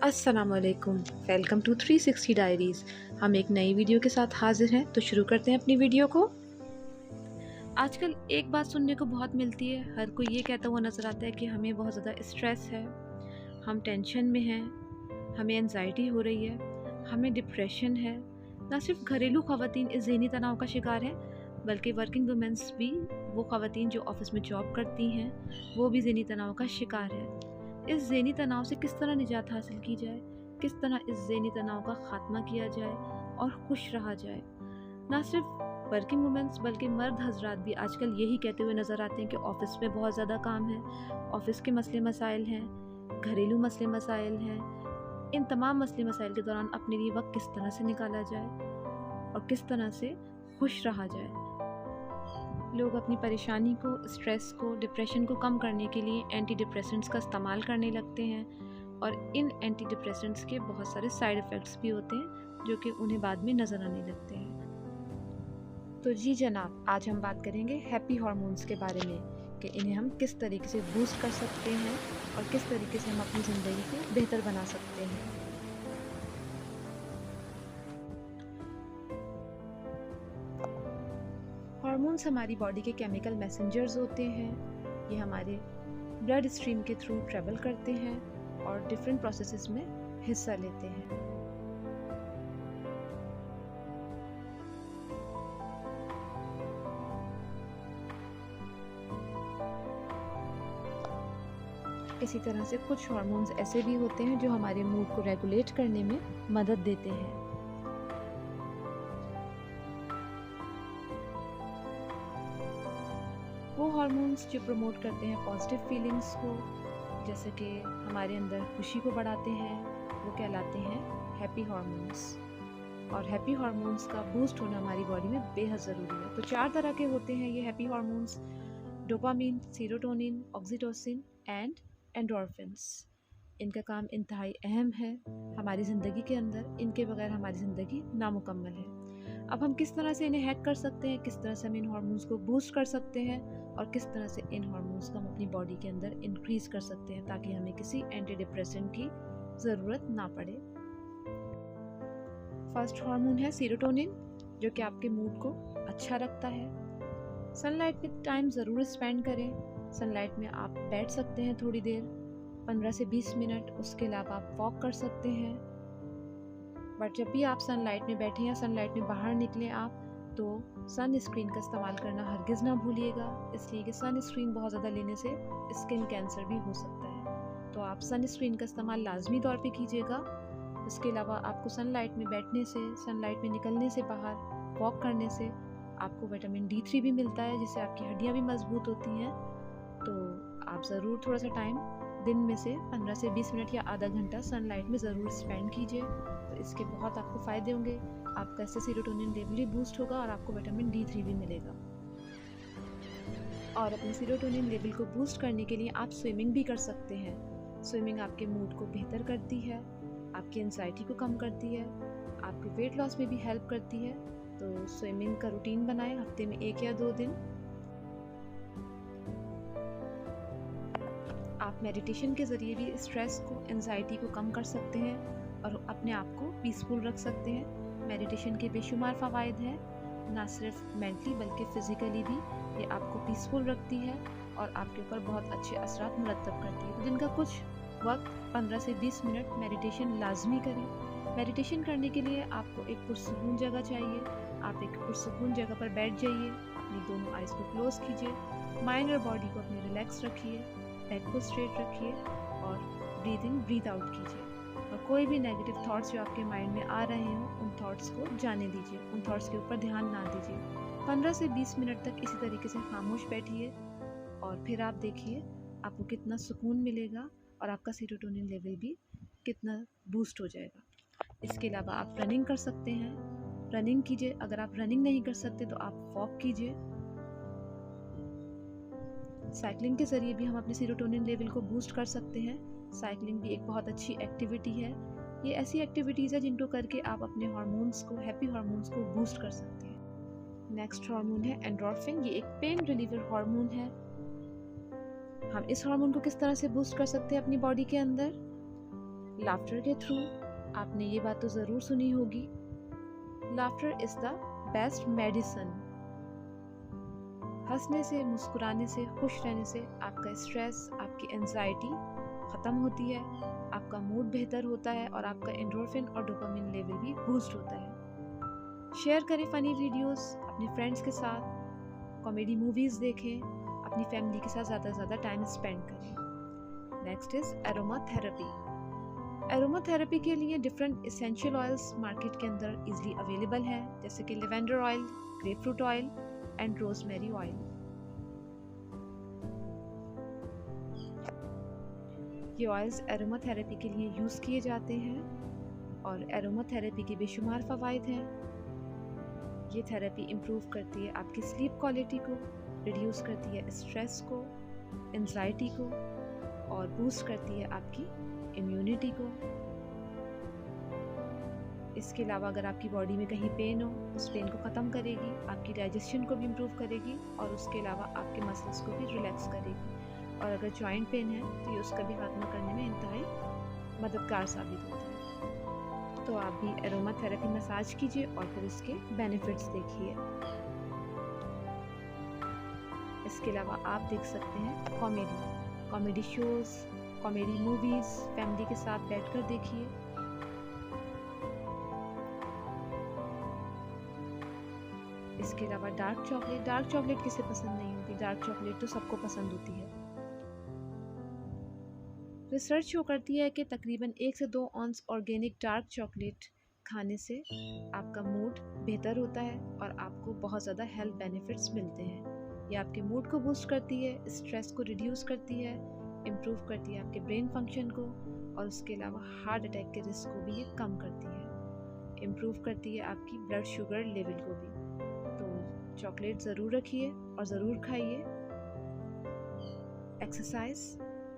अस्सलामुअलैकुम, welcome to 360 diaries. हम एक नई वीडियो के साथ हाजिर हैं, तो शुरू करते हैं अपनी वीडियो को। आजकल एक बात सुनने को बहुत मिलती है, हर कोई ये कहता हुआ नज़र आता है कि हमें बहुत ज़्यादा स्ट्रेस है, हम टेंशन में हैं, हमें एंजाइटी हो रही है, हमें डिप्रेशन है। ना सिर्फ घरेलू ख़वातीन इस ज़हनी तनाव का शिकार हैं, बल्कि वर्किंग वुमेन्स भी, वो ख़वातीन जो ऑफ़िस में जॉब करती हैं, वो भी ज़हनी तनाव का शिकार है। इस ज़हनी तनाव से किस तरह निजात हासिल की जाए, किस तरह इस ज़हनी तनाव का ख़ात्मा किया जाए और खुश रहा जाए। ना सिर्फ वर्किंग वुमेन्स बल्कि मर्द हजरात भी आजकल यही कहते हुए नज़र आते हैं कि ऑफ़िस में बहुत ज़्यादा काम है, ऑफ़िस के मसले मसाइल हैं, घरेलू मसले मसाइल हैं। इन तमाम मसले मसाइल के दौरान अपने लिए वक्त किस तरह से निकाला जाए और किस तरह से खुश रहा जाए। लोग अपनी परेशानी को, स्ट्रेस को, डिप्रेशन को कम करने के लिए एंटी डिप्रेसेंट्स का इस्तेमाल करने लगते हैं और इन एंटी डिप्रेसेंट्स के बहुत सारे साइड इफ़ेक्ट्स भी होते हैं जो कि उन्हें बाद में नज़र आने लगते हैं। तो जी जनाब, आज हम बात करेंगे हैप्पी हार्मोन्स के बारे में कि इन्हें हम किस तरीके से बूस्ट कर सकते हैं और किस तरीके से हम अपनी ज़िंदगी को बेहतर बना सकते हैं। हार्मोन्स हमारी बॉडी के केमिकल मैसेंजर्स होते हैं। ये हमारे ब्लड स्ट्रीम के थ्रू ट्रैवल करते हैं और डिफरेंट प्रोसेसेस में हिस्सा लेते हैं। इसी तरह से कुछ हार्मोन्स ऐसे भी होते हैं जो हमारे मूड को रेगुलेट करने में मदद देते हैं। वो हार्मोन्स जो प्रमोट करते हैं पॉजिटिव फीलिंग्स को, जैसे कि हमारे अंदर खुशी को बढ़ाते हैं, वो कहलाते हैं हैप्पी हार्मोन्स। और हैप्पी हार्मोन्स का बूस्ट होना हमारी बॉडी में बेहद ज़रूरी है। तो 4 तरह के होते हैं ये happy hormones: dopamine, serotonin, oxytocin and endorphins. इनका काम इंतहाई अहम है हमारी ज़िंदगी के अंदर। इनके बगैर हमारी ज़िंदगी नामुकम्मल है। अब हम किस तरह से इन्हें हैक कर सकते हैं, किस तरह से हम इन हार्मोन्स को बूस्ट कर सकते हैं और किस तरह से इन हार्मोन्स को हम अपनी बॉडी के अंदर इंक्रीज़ कर सकते हैं ताकि हमें किसी एंटी डिप्रेसेंट की ज़रूरत ना पड़े। फर्स्ट हार्मोन है सेरोटोनिन, जो कि आपके मूड को अच्छा रखता है। सनलाइट में टाइम ज़रूर स्पेंड करें। सनलाइट में आप बैठ सकते हैं थोड़ी देर, 15 से 20 मिनट। उसके अलावा आप वॉक कर सकते हैं। बट जब भी आप सनलाइट में बैठें या सनलाइट में बाहर निकलें आप, तो सन स्क्रीन का इस्तेमाल करना हरगिज़ ना भूलिएगा, इसलिए कि सन स्क्रीन बहुत ज़्यादा लेने से स्किन कैंसर भी हो सकता है। तो आप सन स्क्रीन का इस्तेमाल लाजमी तौर पे कीजिएगा। इसके अलावा आपको सनलाइट में बैठने से, सनलाइट में निकलने से, बाहर वॉक करने से आपको विटामिन D3 भी मिलता है, जिससे आपकी हड्डियाँ भी मजबूत होती हैं। तो आप ज़रूर थोड़ा सा टाइम दिन में से 15 से 20 मिनट या आधा घंटा सनलाइट में ज़रूर स्पेंड कीजिए। तो इसके बहुत आपको फ़ायदे होंगे। आपका इससे सेरोटोनिन लेवल भी बूस्ट होगा और आपको विटामिन D3 भी मिलेगा। और अपने सेरोटोनिन लेवल को बूस्ट करने के लिए आप स्विमिंग भी कर सकते हैं। स्विमिंग आपके मूड को बेहतर करती है, आपकी एंजाइटी को कम करती है, आपके वेट लॉस में भी हेल्प करती है। तो स्विमिंग का रूटीन बनाएं, हफ्ते में 1 या 2 दिन। आप मेडिटेशन के ज़रिए भी स्ट्रेस को, एंजाइटी को कम कर सकते हैं और अपने आप को पीसफुल रख सकते हैं। मेडिटेशन के बेशुमार फ़वाइद हैं, ना सिर्फ मेंटली बल्कि फ़िज़िकली भी। ये आपको पीसफुल रखती है और आपके ऊपर बहुत अच्छे असरात मुरतब करती है। तो दिन का कुछ वक्त 15 से 20 मिनट मेडिटेशन लाजमी करें। मेडिटेशन करने के लिए आपको एक पुरसुकून जगह चाहिए। आप एक पुरसुकून जगह पर बैठ जाइए, अपनी दोनों आइज़ को क्लोज़ कीजिए, माइंड और बॉडी को अपनी रिलैक्स रखिए, बैक को स्ट्रेट रखिए और ब्रीथ इन ब्रीथ आउट कीजिए। और कोई भी नेगेटिव थॉट्स जो आपके माइंड में आ रहे हों, उन थॉट्स को जाने दीजिए, उन थॉट्स के ऊपर ध्यान ना दीजिए। 15 से 20 मिनट तक इसी तरीके से खामोश बैठिए और फिर आप देखिए आपको कितना सुकून मिलेगा और आपका सेरोटोनिन लेवल भी कितना बूस्ट हो जाएगा। इसके अलावा आप रनिंग कर सकते हैं, रनिंग कीजिए। अगर आप रनिंग नहीं कर सकते तो आप वॉक कीजिए। साइकिलिंग के ज़रिए भी हम अपने सेरोटोनिन लेवल को बूस्ट कर सकते हैं। साइकिलिंग भी एक बहुत अच्छी एक्टिविटी है। ये ऐसी एक्टिविटीज़ है जिनको करके आप अपने हार्मोन्स को, हैप्पी हार्मोन्स को बूस्ट कर सकते हैं। नेक्स्ट हार्मोन है एंडोर्फिन। ये एक पेन रिलीवर हार्मोन है। हम इस हार्मोन को किस तरह से बूस्ट कर सकते हैं अपनी बॉडी के अंदर? लाफ्टर के थ्रू। आपने ये बात तो ज़रूर सुनी होगी, laughter is the best medicine. हंसने से, मुस्कुराने से, खुश रहने से आपका स्ट्रेस, आपकी एंजाइटी ख़त्म होती है, आपका मूड बेहतर होता है और आपका एंडोर्फिन और डोपामिन लेवल भी बूस्ट होता है। शेयर करें फ़नी वीडियोस अपने फ्रेंड्स के साथ, कॉमेडी मूवीज़ देखें, अपनी फैमिली के साथ ज़्यादा से ज़्यादा टाइम स्पेंड करें। Next is aroma therapy. Aroma therapy के लिए डिफरेंट एसेंशियल ऑयल्स मार्केट के अंदर इजीली अवेलेबल हैं, जैसे कि lavender oil, grapefruit oil and rosemary oil. ये ऑयल्स एरोमा थेरेपी के लिए यूज़ किए जाते हैं और एरोमा थेरेपी के बेशुमार फ़वाइद हैं। ये थेरेपी इम्प्रूव करती है आपकी स्लीप क्वालिटी को, रिड्यूस करती है स्ट्रेस को, एंजाइटी को और बूस्ट करती है आपकी इम्यूनिटी को। इसके अलावा अगर आपकी बॉडी में कहीं पेन हो, उस पेन को ख़त्म करेगी, आपकी डाइजेशन को भी इम्प्रूव करेगी और उसके अलावा आपके मसल्स को भी रिलैक्स करेगी। और अगर जॉइंट पेन है तो ये उसका भी खात्मा करने में इंतहाई मददगार साबित होता है। तो आप भी एरोमा थेरेपी मसाज कीजिए और फिर इसके बेनिफिट्स देखिए। इसके अलावा आप देख सकते हैं comedy shows, comedy movies family के साथ बैठकर देखिए। इसके अलावा डार्क चॉकलेट किसे पसंद नहीं होती, डार्क चॉकलेट तो सबको पसंद होती है। रिसर्च शो करती है कि तकरीबन 1 से 2 ऑन्स ऑर्गेनिक डार्क चॉकलेट खाने से आपका मूड बेहतर होता है और आपको बहुत ज़्यादा हेल्थ बेनिफिट्स मिलते हैं। ये आपके मूड को बूस्ट करती है, स्ट्रेस को रिड्यूस करती है, इम्प्रूव करती है आपके ब्रेन फंक्शन को और उसके अलावा हार्ट अटैक के रिस्क को भी ये कम करती है, इम्प्रूव करती है आपकी ब्लड शुगर लेवल को भी। तो चॉकलेट ज़रूर रखिए और ज़रूर खाइए।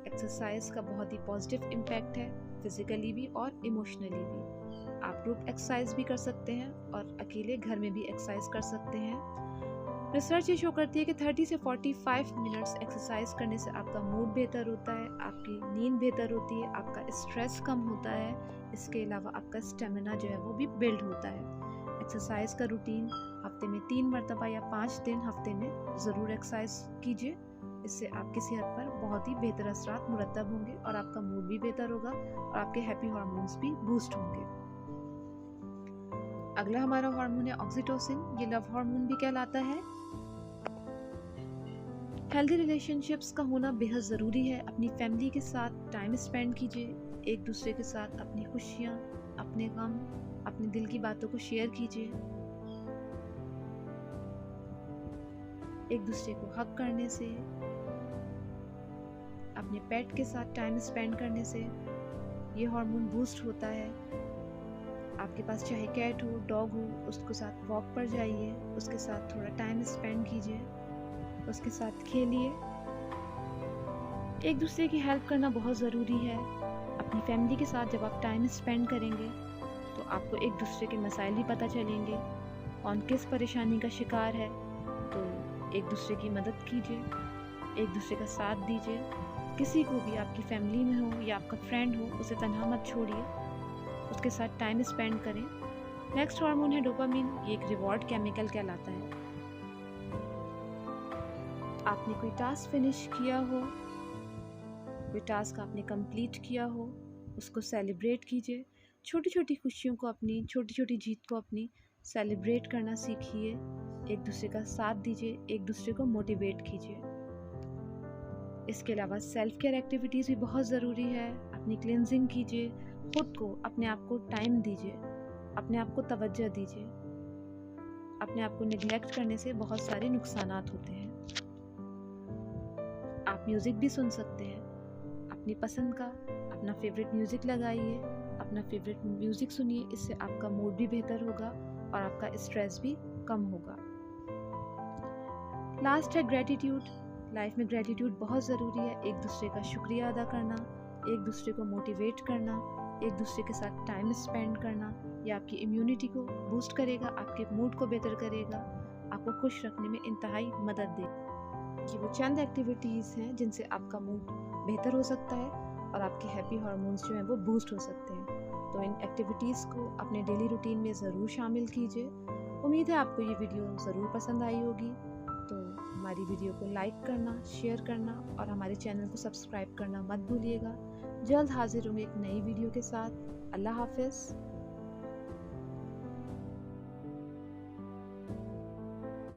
एक्सरसाइज का बहुत ही पॉजिटिव इम्पैक्ट है, फिजिकली भी और इमोशनली भी। आप ग्रुप एक्सरसाइज भी कर सकते हैं और अकेले घर में भी एक्सरसाइज कर सकते हैं। रिसर्च ये शो करती है कि 30 से 45 मिनट्स एक्सरसाइज करने से आपका मूड बेहतर होता है, आपकी नींद बेहतर होती है, आपका स्ट्रेस कम होता है। इसके अलावा आपका स्टेमिना जो है वो भी बिल्ड होता है। एक्सरसाइज का रूटीन हफ्ते में 3 मरतबा या 5 दिन हफ्ते में ज़रूर एक्सरसाइज कीजिए। इससे आपकी सेहत पर बहुत ही बेहतर असरात मुरतब होंगे और आपका मूड भी बेहतर होगा और आपके हैप्पी हार्मोन्स भी बूस्ट होंगे। अगला हमारा हार्मोन है ऑक्सीटोसिन। ये लव हार्मोन भी कहलाता है। हेल्दी रिलेशनशिप्स का होना बेहद ज़रूरी है। अपनी फैमिली के साथ टाइम स्पेंड कीजिए, एक दूसरे के साथ अपनी खुशियाँ, अपने गम, अपने दिल की बातों को शेयर कीजिए। एक दूसरे को हग करने से, अपने पेट के साथ टाइम स्पेंड करने से ये हार्मोन बूस्ट होता है। आपके पास चाहे कैट हो, डॉग हो, उसके साथ वॉक पर जाइए, उसके साथ थोड़ा टाइम स्पेंड कीजिए, उसके साथ खेलिए। एक दूसरे की हेल्प करना बहुत ज़रूरी है। अपनी फैमिली के साथ जब आप टाइम स्पेंड करेंगे तो आपको एक दूसरे के मसाइल भी पता चलेंगे, कौन किस परेशानी का शिकार है। तो एक दूसरे की मदद कीजिए, एक दूसरे का साथ दीजिए। किसी को भी आपकी फैमिली में हो या आपका फ्रेंड हो, उसे तन्हा मत छोड़िए, उसके साथ टाइम स्पेंड करें। नेक्स्ट हार्मोन है डोपामिन। ये एक रिवॉर्ड केमिकल कहलाता है। आपने कोई टास्क फिनिश किया हो, कोई टास्क आपने कंप्लीट किया हो, उसको सेलिब्रेट कीजिए। छोटी छोटी खुशियों को, अपनी छोटी छोटी जीत को अपनी सेलिब्रेट करना सीखिए। एक दूसरे का साथ दीजिए, एक दूसरे को मोटिवेट कीजिए। इसके अलावा सेल्फ केयर एक्टिविटीज़ भी बहुत ज़रूरी है। अपनी क्लिनजिंग कीजिए, खुद को, अपने आप को टाइम दीजिए, अपने आप को तवज्जो दीजिए। अपने आप को निगलेक्ट करने से बहुत सारे नुकसानात होते हैं। आप म्यूज़िक भी सुन सकते हैं, अपनी पसंद का अपना फेवरेट म्यूज़िक लगाइए, अपना फेवरेट म्यूज़िक सुनिए। इससे आपका मूड भी बेहतर होगा और आपका स्ट्रेस भी कम होगा। लास्ट है ग्रेटिट्यूड। लाइफ में ग्रेटिट्यूड बहुत ज़रूरी है। एक दूसरे का शुक्रिया अदा करना, एक दूसरे को मोटिवेट करना, एक दूसरे के साथ टाइम स्पेंड करना, ये आपकी इम्यूनिटी को बूस्ट करेगा, आपके मूड को बेहतर करेगा, आपको खुश रखने में इंतहाई मदद देगा। ये वो चंद एक्टिविटीज़ हैं जिनसे आपका मूड बेहतर हो सकता है और आपके हैप्पी हार्मोन्स जो हैं वो बूस्ट हो सकते हैं। तो इन एक्टिविटीज़ को अपने डेली रूटीन में ज़रूर शामिल कीजिए। उम्मीद है आपको ये वीडियो ज़रूर पसंद आई होगी। तो हमारी वीडियो को लाइक करना, शेयर करना और हमारे चैनल को सब्सक्राइब करना मत भूलिएगा। जल्द हाजिर होंगे एक नई वीडियो के साथ। अल्लाह हाफ़िज़।